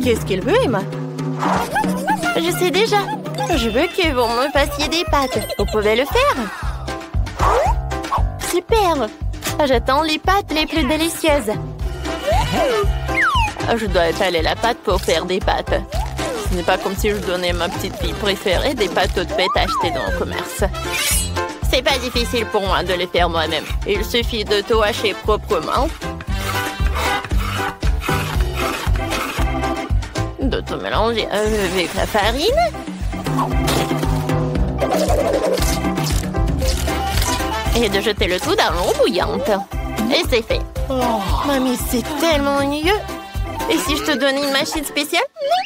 Qu'est-ce qu'il veut, Emma? Je sais déjà. Je veux que vous me fassiez des pâtes. Vous pouvez le faire? Super! J'attends les pâtes les plus délicieuses. Je dois étaler la pâte pour faire des pâtes. Ce n'est pas comme si je donnais ma petite fille préférée des pâtes toutes faites achetées dans le commerce. C'est pas difficile pour moi de les faire moi-même. Il suffit de tout hacher proprement. De tout mélanger avec la farine. Et de jeter le tout dans l'eau bouillante. Et c'est fait. Oh, mamie, c'est tellement ennuyeux. Et si je te donnais une machine spéciale?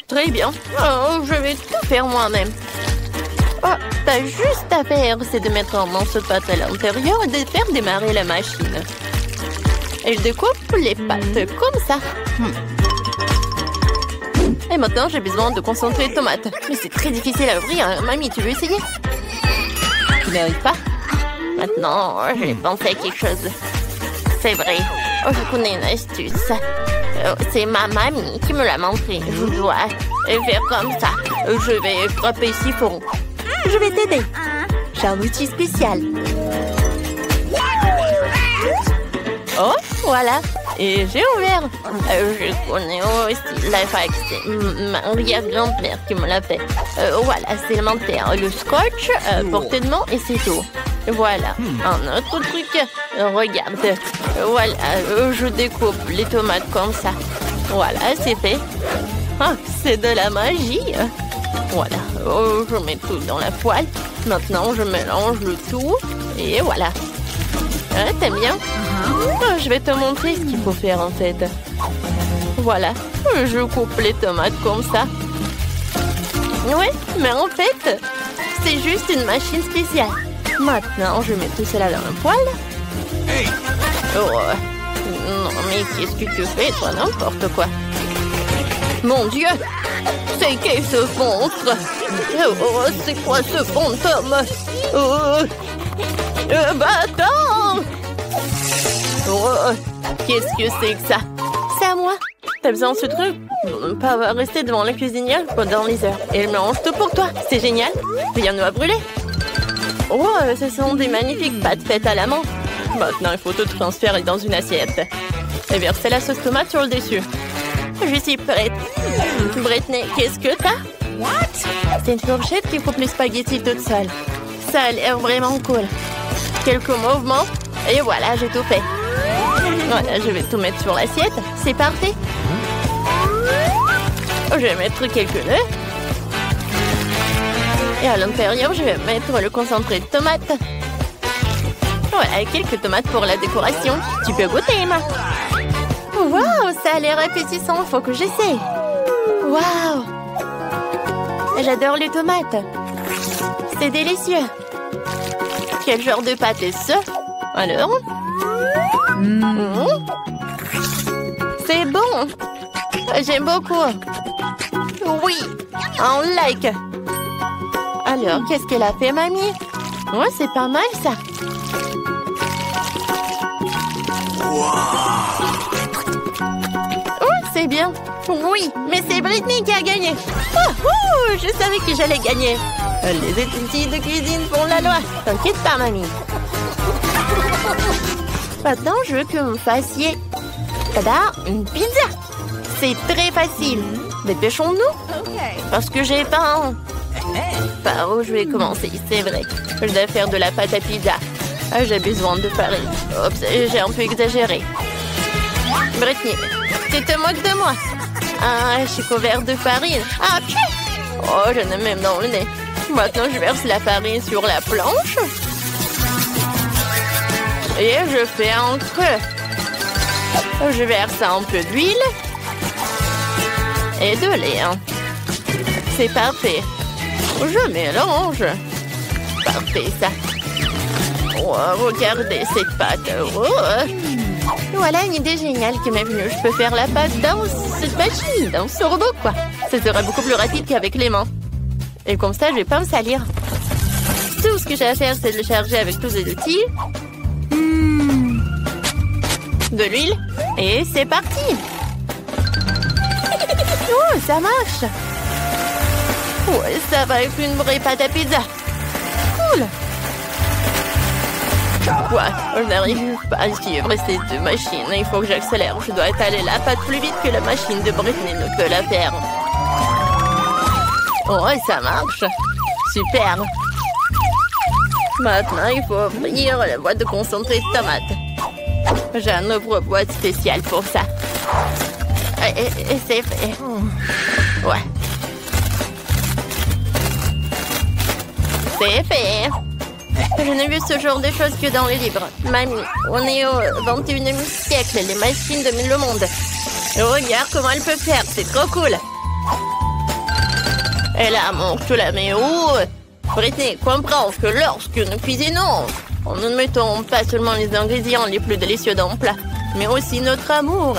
Très bien. Oh, je vais tout faire moi-même. Oh, t'as juste à faire, c'est de mettre un morceau de pâte à l'intérieur et de faire démarrer la machine. Et je découpe les pâtes comme ça. Et maintenant, j'ai besoin de concentré de tomates. Mais c'est très difficile à ouvrir. Mamie, tu veux essayer? Tu n'arrives pas? Maintenant, j'ai pensé à quelque chose. C'est vrai. Oh, je connais une astuce. C'est ma mamie qui me l'a montré. Je dois faire comme ça. Je vais frapper ici fort. Je vais t'aider. J'ai un outil spécial. Oh, voilà. Et j'ai ouvert. Je connais aussi la fac. C'est ma arrière-grand-mère qui me l'a fait. Voilà, c'est élémentaire. Le scotch, portée de main et c'est tout. Voilà, un autre truc. Regarde. Voilà, je découpe les tomates comme ça. Voilà, c'est fait. Ah, c'est de la magie. Voilà, je mets tout dans la poêle. Maintenant, je mélange le tout. Et voilà. T'aimes bien? Je vais te montrer ce qu'il faut faire en fait. Voilà, je coupe les tomates comme ça. Ouais, mais en fait, c'est juste une machine spéciale. Maintenant, je mets tout cela dans la poêle. Oh, non, mais qu'est-ce que tu fais, toi, n'importe quoi. Mon Dieu, c'est qui ce monstre? Oh, c'est quoi ce fantôme? Attends! Oh, qu'est-ce que c'est que ça? C'est à moi. T'as besoin de ce truc? Pas rester devant la cuisinière pendant les heures. Et elle mélange tout pour toi. C'est génial. Rien ne va brûler. Oh, ce sont des magnifiques pâtes faites à la main. Maintenant, il faut tout transférer dans une assiette. Et verser la sauce tomate sur le dessus. Je suis prête. Brittany, qu'est-ce que t'as? C'est une fourchette qui coupe les spaghettis toute seule. Ça a l'air vraiment cool. Quelques mouvements. Et voilà, j'ai tout fait. Voilà, je vais tout mettre sur l'assiette. C'est parfait. Je vais mettre quelques nœuds. Et à l'intérieur, je vais mettre le concentré de tomates. Voilà, quelques tomates pour la décoration. Tu peux goûter, Emma. Waouh, ça a l'air appétissant. Faut que j'essaie. Waouh. J'adore les tomates. C'est délicieux. Quel genre de pâte est-ce? Alors? C'est bon. J'aime beaucoup. Oui, un like. Alors, qu'est-ce qu'elle a fait, mamie? Oh, c'est pas mal, ça. Oh, c'est bien. Oui, mais c'est Brittany qui a gagné. Je savais que j'allais gagner. Les outils de cuisine font la loi. T'inquiète pas, mamie. Maintenant, je veux que vous me fassiez... Tada, une pizza. C'est très facile. Dépêchons-nous. Parce que j'ai faim. Par où je vais commencer? C'est vrai. Je dois faire de la pâte à pizza. J'ai besoin de farine. Oups, j'ai un peu exagéré. Brittany, tu te moques de moi? Je suis couverte de farine. Oh, j'en ai même dans le nez. Maintenant, je verse la farine sur la planche. Et je fais un creux. Je verse un peu d'huile. Et de lait. C'est parfait. Je mélange. Parfait, ça. Oh, regardez cette pâte. Oh. Voilà une idée géniale qui m'est venue. Je peux faire la pâte dans cette machine, dans ce robot, quoi. Ça sera beaucoup plus rapide qu'avec les mains. Et comme ça, je vais pas me salir. Tout ce que j'ai à faire, c'est de le charger avec tous les outils. De l'huile. Et c'est parti. Oh, ça marche. Ouais, ça va être une vraie pâte à pizza. Cool. Quoi? Je n'arrive pas à suivre ces deux machines. Il faut que j'accélère. Je dois étaler la pâte plus vite que la machine de Britney ne peut la faire. Oh, ça marche. Super. Maintenant, il faut ouvrir la boîte de concentré de tomates. J'ai un ouvre-boîte spécial pour ça. Et c'est fait. Ouais. C'est fait. Je n'ai vu ce genre de choses que dans les livres. Mamie, on est au 21e siècle. Les machines dominent le monde. Regarde comment elle peut faire. C'est trop cool. Elle a mon tout la mais où Britney comprend que lorsque nous cuisinons, nous ne mettons pas seulement les ingrédients les plus délicieux dans le plat, mais aussi notre amour.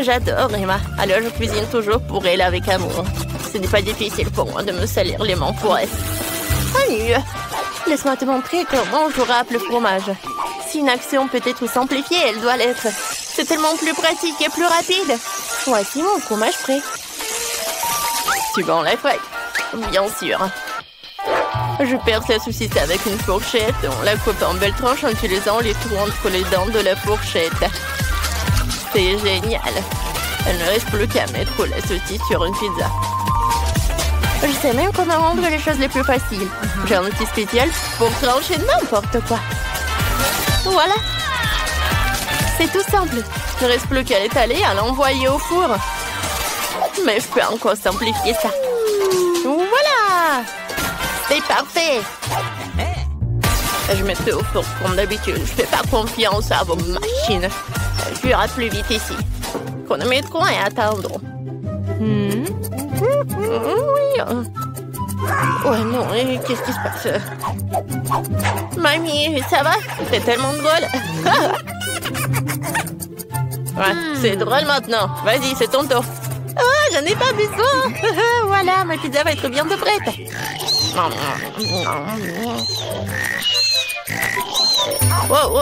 J'adore Emma, alors je cuisine toujours pour elle avec amour. Ce n'est pas difficile pour moi de me salir les mains pour elle. Salut, laisse-moi te montrer comment je râpe le fromage. Si une action peut être simplifiée, elle doit l'être. C'est tellement plus pratique et plus rapide. Voici mon fromage prêt. Tu vas en la feuille? Bien sûr. Je perce la saucisse avec une fourchette. On la coupe en belles tranches en utilisant les trous entre les dents de la fourchette. C'est génial. Il ne reste plus qu'à mettre la saucisse sur une pizza. Je sais même comment rendre les choses les plus faciles. J'ai un outil spécial pour trancher n'importe quoi. Voilà. C'est tout simple. Il ne reste plus qu'à l'étaler et à l'envoyer au four. Mais je peux encore simplifier ça. Voilà! C'est parfait! Je mettrai au four comme d'habitude. Je fais pas confiance à vos machines. Je irai plus vite ici. Chronométrons et attendons. Oui. Ouais, non, qu'est-ce qui se passe? Mamie, ça va? C'est tellement drôle. Ouais, c'est drôle maintenant. Vas-y, c'est ton tour. Oh, j'en ai pas besoin. Voilà, ma pizza va être bientôt prête. Oh,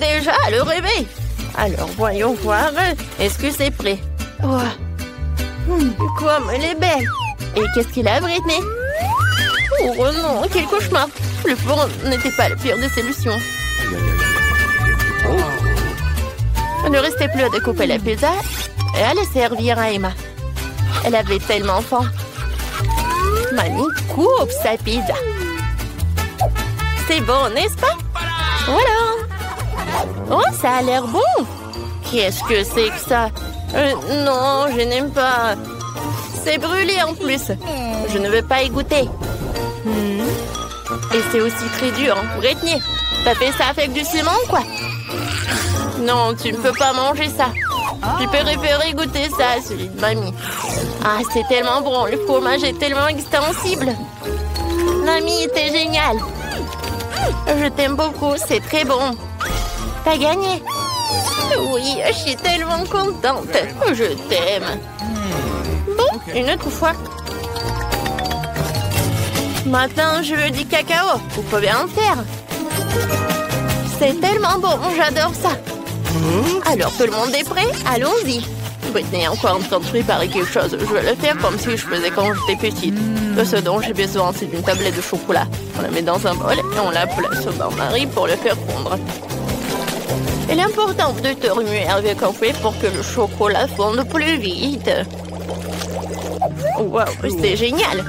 déjà, le réveil. Alors, voyons voir. Est-ce que c'est prêt? Oh. Comme elle est belle. Et qu'est-ce qu'il a, Britney? Oh non, quel cauchemar. Le four n'était pas la pire des solutions. Il ne restait plus à découper la pizza et à la servir à Emma. Elle avait tellement faim. Mamie coupe sa pizza. C'est bon, n'est-ce pas? Voilà. Oh, ça a l'air bon. Qu'est-ce que c'est que ça? Non, je n'aime pas. C'est brûlé en plus. Je ne veux pas y goûter. Et c'est aussi très dur. Britney, t'as fait ça avec du ciment, quoi? Non, tu ne peux pas manger ça. Tu peux préférer goûter ça, celui de mamie. Ah, c'est tellement bon. Le fromage est tellement extensible. Mamie, t'es géniale. Je t'aime beaucoup. C'est très bon. T'as gagné. Oui, je suis tellement contente. Je t'aime. Bon, une autre fois. Maintenant, je veux du cacao. Vous pouvez en faire. C'est tellement bon. J'adore ça. Alors, tout le monde est prêt? Allons-y. Britney est encore en train de préparer quelque chose. Je vais le faire comme si je faisais quand j'étais petite. De ce dont j'ai besoin, c'est d'une tablette de chocolat. On la met dans un bol et on la place au bain-marie pour le faire fondre. Il est important de te remuer avec un fouet pour que le chocolat fonde plus vite. Wow, c'est génial.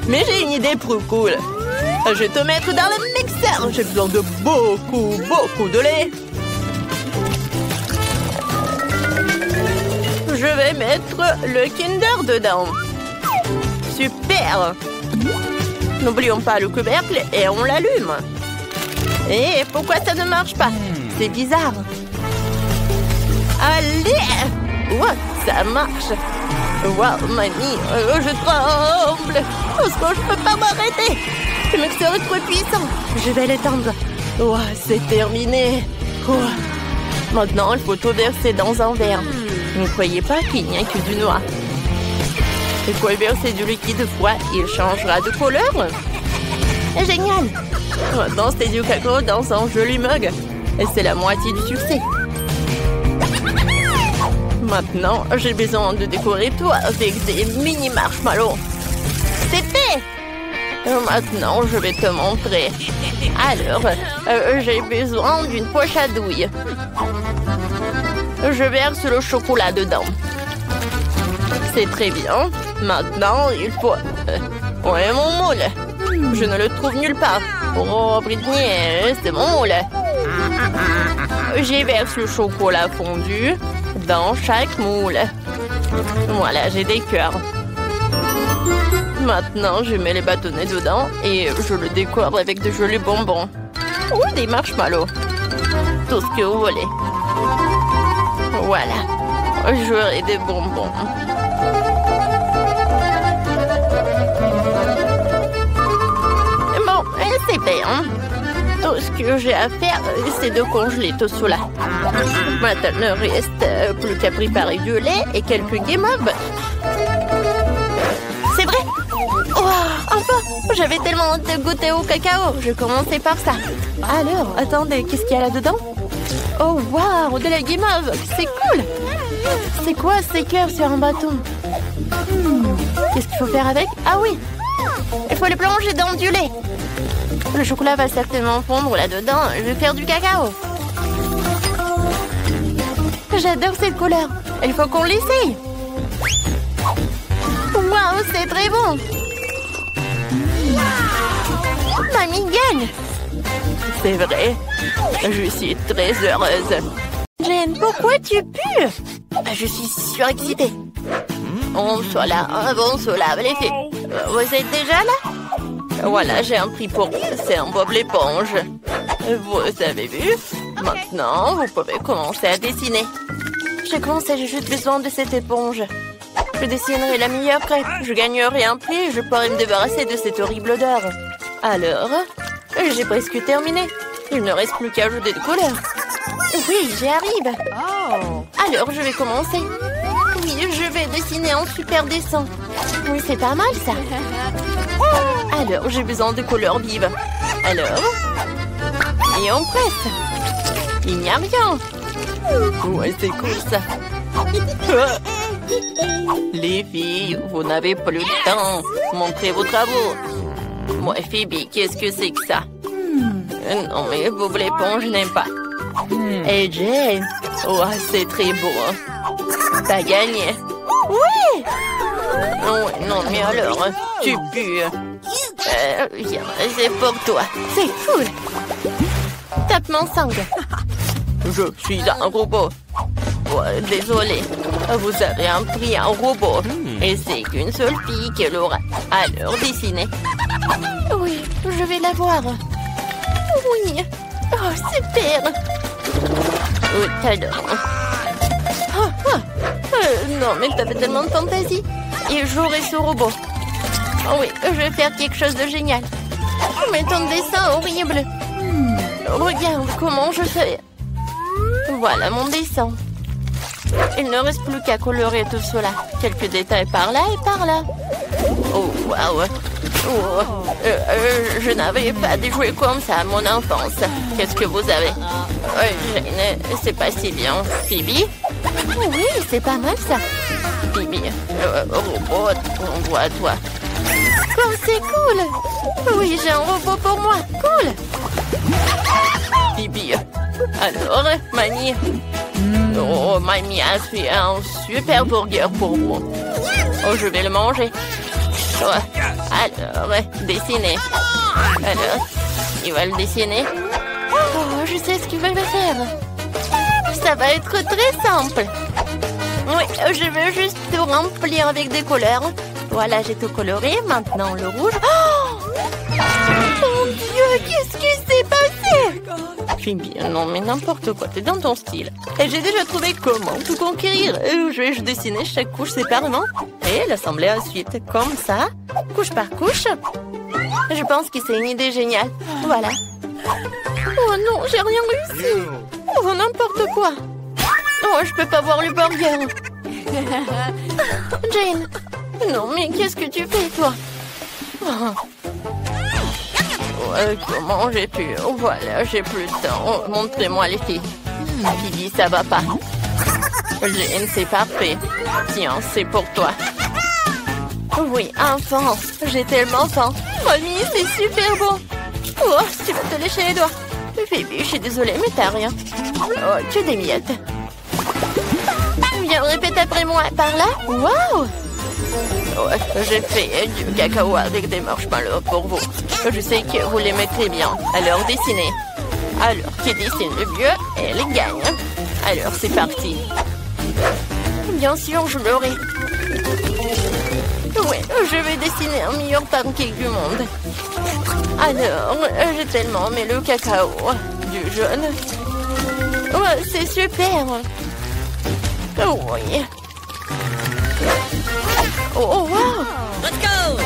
Mais j'ai une idée plus cool. Je vais te mettre dans le mixeur. J'ai besoin de beaucoup de lait. Je vais mettre le Kinder dedans. Super. N'oublions pas le couvercle et on l'allume. Et pourquoi ça ne marche pas? C'est bizarre. Allez! Ouais, ça marche. Wow, mamie, je tremble. Parce que je peux pas m'arrêter. Le mixeur est trop puissant. Je vais l'éteindre. Ouais, c'est terminé. Ouais. Maintenant, il faut tout verser dans un verre. Ne croyez pas qu'il n'y a que du noir. Il faut verser du liquide froid. Il changera de couleur. Génial. Maintenant, c'est du cacao dans un joli mug. Et c'est la moitié du succès. Maintenant, j'ai besoin de décorer tout avec des mini marshmallows. C'est fait! Maintenant, je vais te montrer. Alors, j'ai besoin d'une poche à douille. Je verse le chocolat dedans. C'est très bien. Maintenant, il faut... Où est mon moule? Je ne le trouve nulle part. Oh, Britney, c'est mon moule. J'y verse le chocolat fondu dans chaque moule. Voilà, j'ai des cœurs. Maintenant, je mets les bâtonnets dedans et je le décore avec de jolis bonbons. Ou des marshmallows. Tout ce que vous voulez. Voilà. J'aurai des bonbons. Bon, c'est bien. Tout ce que j'ai à faire, c'est de congeler tout cela. Maintenant, il ne reste plus qu'à préparer du lait et quelques guimauves. C'est vrai? Oh, enfin! J'avais tellement hâte de goûter au cacao. Je commençais par ça. Alors, attendez, qu'est-ce qu'il y a là-dedans? Oh, waouh! De la guimauve! C'est cool! C'est quoi ces cœurs sur un bâton? Qu'est-ce qu'il faut faire avec? Ah oui! Il faut les plonger dans du lait. Le chocolat va certainement fondre là-dedans. Je vais faire du cacao. J'adore cette couleur. Il faut qu'on l'essaye. Waouh, c'est très bon. Mamie gagne. C'est vrai. Je suis très heureuse. Jane, pourquoi tu pues? Je suis surexcitée. On se lave, on se lave les filles. Vous êtes déjà là? Voilà, j'ai un prix pour vous. C'est un Bob l'éponge. Vous avez vu? Maintenant, vous pouvez commencer à dessiner. J'ai commencé, j'ai juste besoin de cette éponge. Je dessinerai la meilleure crêpe. Je gagnerai un prix et je pourrai me débarrasser de cette horrible odeur. Alors, j'ai presque terminé. Il ne reste plus qu'à ajouter des couleurs. Oui, j'y arrive. Alors, je vais commencer. Oui, je vais dessiner un super dessin. Oui, c'est pas mal, ça. Alors, j'ai besoin de couleurs vives. Alors, et on presse. Il n'y a rien. Ouais, c'est cool, ça. Les filles, vous n'avez plus le temps. Montrez vos travaux. Moi, Phoebe, qu'est-ce que c'est que ça? Non, mais Bob l'éponge, je n'aime pas. Et Jane, oh, c'est très beau. T'as gagné. Oui! Oh, non, mais alors, tu pues. Viens, c'est pour toi. C'est cool. Tape mon sang. Je suis un robot. Oh, désolé. Vous avez pris un robot. Et c'est qu'une seule fille qui l'aura. Alors, dessinez. Oui, je vais la voir. Oui. Oh, super. Oh, t'adore. Non, mais t'avais tellement de fantaisie. Et j'aurai ce robot. Oh oui, je vais faire quelque chose de génial. Mais ton dessin horrible. Regarde comment je fais. Voilà mon dessin. Il ne reste plus qu'à colorer tout cela. Quelques détails par là et par là. Oh, waouh. Oh, je n'avais pas des jouets comme ça à mon enfance. Qu'est-ce que vous avez? Jane, c'est pas si bien. Phoebe? Oui, c'est pas mal ça. Phoebe, robot, on voit à toi. Oh, c'est cool. Oui, j'ai un robot pour moi. Cool. Phoebe, alors, Mamie? Oh, Mamie a fait un super burger pour vous. Oh, je vais le manger. Oh, alors, dessinez. Alors, il va le dessiner. Oh, je sais ce qu'il va faire. Ça va être très simple. Oui, je veux juste tout remplir avec des couleurs. Voilà, j'ai tout coloré. Maintenant, le rouge. Oh, mon Dieu, qu'est-ce qui s'est passé? Phoebe, non, mais n'importe quoi, t'es dans ton style. Et j'ai déjà trouvé comment tout conquérir. Je vais dessiner chaque couche séparément et l'assembler ensuite, comme ça, couche par couche. Je pense que c'est une idée géniale. Voilà. Oh non, j'ai rien réussi. Oh, n'importe quoi. Oh, je peux pas voir le burger. Jane. Non, mais qu'est-ce que tu fais, toi? Comment j'ai pu? Oh, voilà, j'ai plus de temps. Oh, montrez-moi les filles. Phoebe, ça va pas. Jane, c'est parfait. Tiens, c'est pour toi. Oui, enfin. J'ai tellement faim. Mamie, c'est super bon. Oh, tu vas te lécher les doigts. Phoebe, je suis désolée, mais t'as rien. Oh, tu des miettes. Viens, répète après moi. Par là? Waouh! Ouais, j'ai fait du cacao avec des marshmallows pour vous. Je sais que vous les mettrez bien. Alors, dessinez. Alors, qui dessine le mieux, elle gagne. Alors, c'est parti. Bien sûr, je l'aurai. Ouais, je vais dessiner un meilleur pancake du monde. Alors, j'ai tellement aimé le cacao du jaune. Ouais, c'est super. Oui. Oh, wow! Let's go!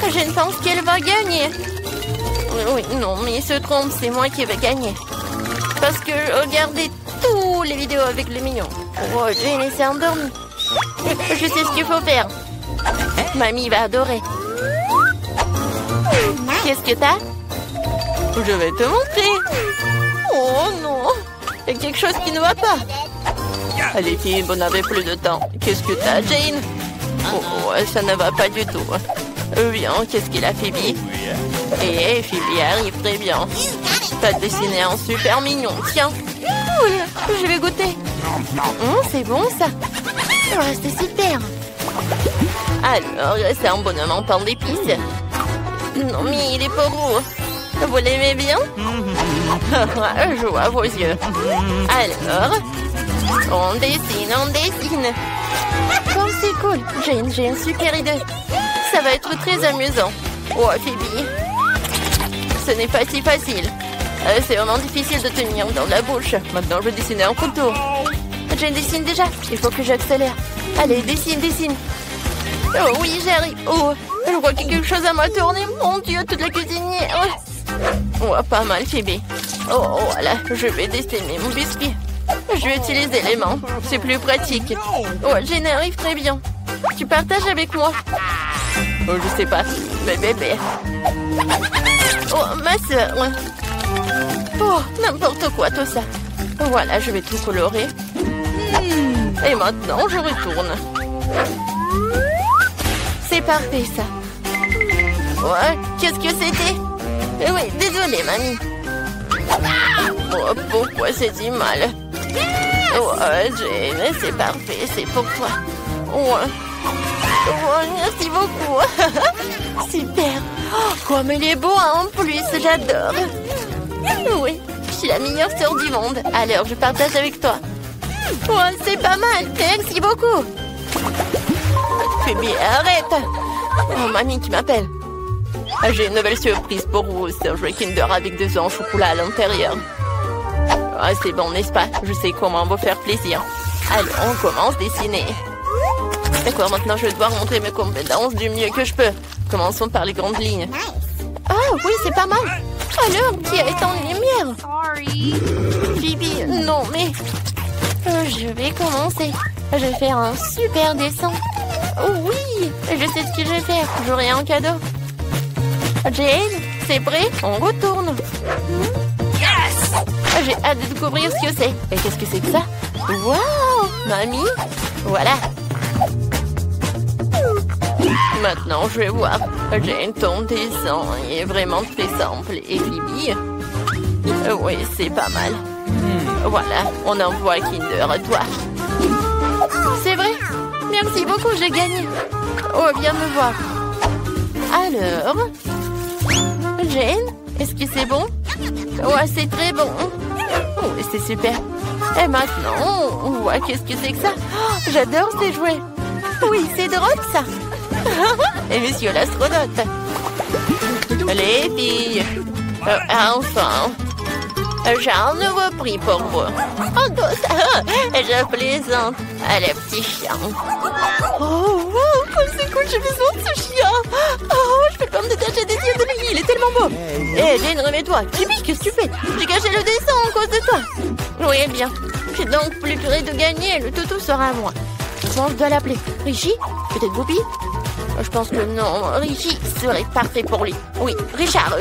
Je ne pense qu'elle va gagner. Oui, non, mais il se trompe, c'est moi qui vais gagner. Parce que je regardais toutes les vidéos avec les mignons. Oh, Jane s'est endormie. Je sais ce qu'il faut faire. Mamie va adorer. Qu'est-ce que t'as? Je vais te montrer. Oh non! Il y a quelque chose qui ne va pas. Allez, filles, vous n'avez plus de temps. Qu'est-ce que t'as, Jane? Oh, ça ne va pas du tout. Bien, qu'est-ce qu'il a, Phoebe? Et Phoebe arrive très bien. T'as dessiné un super mignon, tiens. Oui, je vais goûter. C'est bon, ça. Ouais, c'est super. Alors, c'est un bonhomme en pain d'épices. Non, mais il est pas beau. Vous l'aimez bien? Je vois vos yeux. Alors, on dessine, on dessine. Oh, c'est cool. J'ai une super idée. Ça va être très amusant. Oh, Phoebe. Ce n'est pas si facile. C'est vraiment difficile de tenir dans la bouche. Maintenant, je vais dessiner un couteau. Je dessine déjà. Il faut que j'accélère. Allez, dessine, dessine. Oh oui, j'arrive. Oh, je vois qu'il y a quelque chose à m'a tourné. Mon Dieu, toute la cuisinière. Oh, pas mal, Phoebe. Oh, voilà. Je vais dessiner mon biscuit. Je vais utiliser les mains. C'est plus pratique. Oh, Jane arrive très bien. Tu partages avec moi? Oh, je sais pas. Mais bébé. Oh, ma soeur. Oh, n'importe quoi, tout ça. Voilà, je vais tout colorer. Et maintenant, je retourne. C'est parfait, ça. Ouais, qu'est-ce que c'était? Oui, désolée, mamie. Oh, pourquoi c'est si mal? Oh, Jane, c'est parfait, c'est pour toi. Ouais. Oh, merci beaucoup. Super. Oh, comme il est beau, hein, en plus, j'adore. Oui, je suis la meilleure sœur du monde. Alors, je partage avec toi. Oh, c'est pas mal. Merci beaucoup. Phoebe, arrête. Oh, mamie qui m'appelle. J'ai une nouvelle surprise pour vous. C'est un jouet Kinder avec des œufs en chocolat à l'intérieur. Ah, c'est bon, n'est-ce pas? Je sais comment vous faire plaisir. Alors, on commence à dessiner. D'accord, maintenant je vais devoir montrer mes compétences du mieux que je peux. Commençons par les grandes lignes. Ah oui, c'est pas mal. Alors, qui a éteint les lumières? Phoebe, non mais... je vais commencer. Je vais faire un super dessin. Oh oui, je sais ce que je vais faire. J'aurai un cadeau. Jane, c'est prêt? On retourne. Yes! J'ai hâte de découvrir ce que c'est. Et qu'est-ce que c'est que ça? Waouh, mamie. Voilà. Maintenant, je vais voir. Jane, ton dessin est vraiment très simple. Et Phoebe? Oui, c'est pas mal. Voilà, on envoie Kinder à toi. C'est vrai? Merci beaucoup, j'ai gagné. Oh, viens me voir. Alors? Jane, est-ce que c'est bon? Ouais, c'est très bon. Oh, c'est super. Et maintenant, on voit qu'est-ce que c'est que ça? Oh, j'adore ces jouets. Oui, c'est drôle, ça. Et monsieur l'astronaute. Les filles. Enfin. J'ai un nouveau prix pour vous. Oh, je plaisante. Allez, petit chien. Oh, wow, c'est cool, j'ai besoin de ce chien. Oh, je peux pas me détacher des yeux de lui, il est tellement beau. Hé, Jane, remets-toi. Phoebe, qu'est-ce que tu fais? J'ai gâché le dessin à cause de toi. Oui, bien. J'ai donc plus près de gagner, le toutou sera à moi. Comment je dois l'appeler? Richie? Peut-être Bobby? Je pense que non, Richie serait parfait pour lui. Oui, Richard.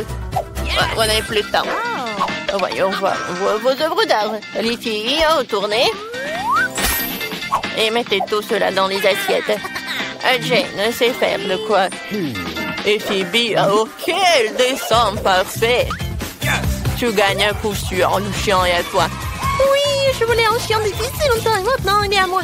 On n'avait plus de temps. Voyons voir vos œuvres d'art. Les filles, retournez. Et mettez tout cela dans les assiettes. Jane sait faire le quoi. Et Phoebe, oh, quel dessin parfait! Tu gagnes un coup sûr, le chien est à toi. Oui, je voulais un chien depuis si longtemps et maintenant il est à moi.